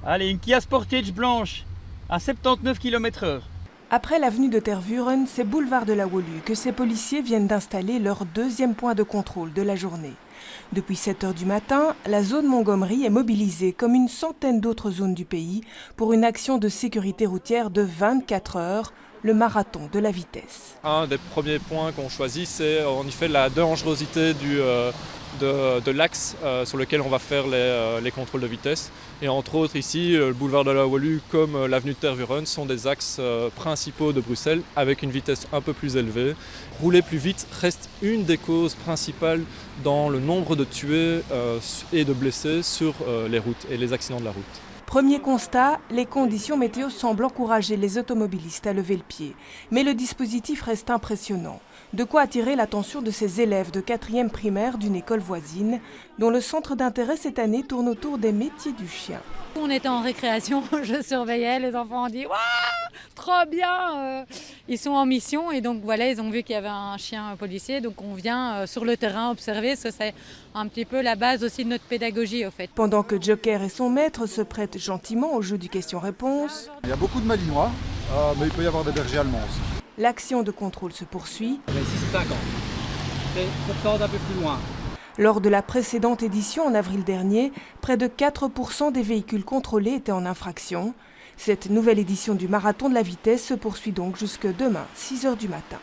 Allez, une Kia Sportage blanche à 79 km/h. Après l'avenue de Tervuren, c'est boulevard de la Wolu que ces policiers viennent d'installer leur deuxième point de contrôle de la journée. Depuis 7 h du matin, la zone Montgomery est mobilisée comme une centaine d'autres zones du pays pour une action de sécurité routière de 24 heures, le marathon de la vitesse. Un des premiers points qu'on choisit, c'est en effet la dangerosité de l'axe sur lequel on va faire les contrôles de vitesse. Et entre autres ici, le boulevard de la Wolu comme l'avenue de Tervuren sont des axes principaux de Bruxelles avec une vitesse un peu plus élevée. Rouler plus vite reste une des causes principales dans le nombre de tués et de blessés sur les routes et les accidents de la route. Premier constat, les conditions météo semblent encourager les automobilistes à lever le pied. Mais le dispositif reste impressionnant. De quoi attirer l'attention de ces élèves de 4e primaire d'une école voisine, dont le centre d'intérêt cette année tourne autour des métiers du chien. On était en récréation, je surveillais, les enfants ont dit « Waouh, trop bien !» Ils sont en mission et donc voilà, ils ont vu qu'il y avait un chien policier. Donc on vient sur le terrain observer, ça c'est un petit peu la base aussi de notre pédagogie au fait. Pendant que Joker et son maître se prêtent gentiment au jeu du question-réponse. Il y a beaucoup de malinois, mais il peut y avoir des bergers allemands aussi. L'action de contrôle se poursuit. Ici c'est 50. Faut tordre un peu plus loin. Lors de la précédente édition, en avril dernier, près de 4% des véhicules contrôlés étaient en infraction. Cette nouvelle édition du marathon de la vitesse se poursuit donc jusque demain, 6 h du matin.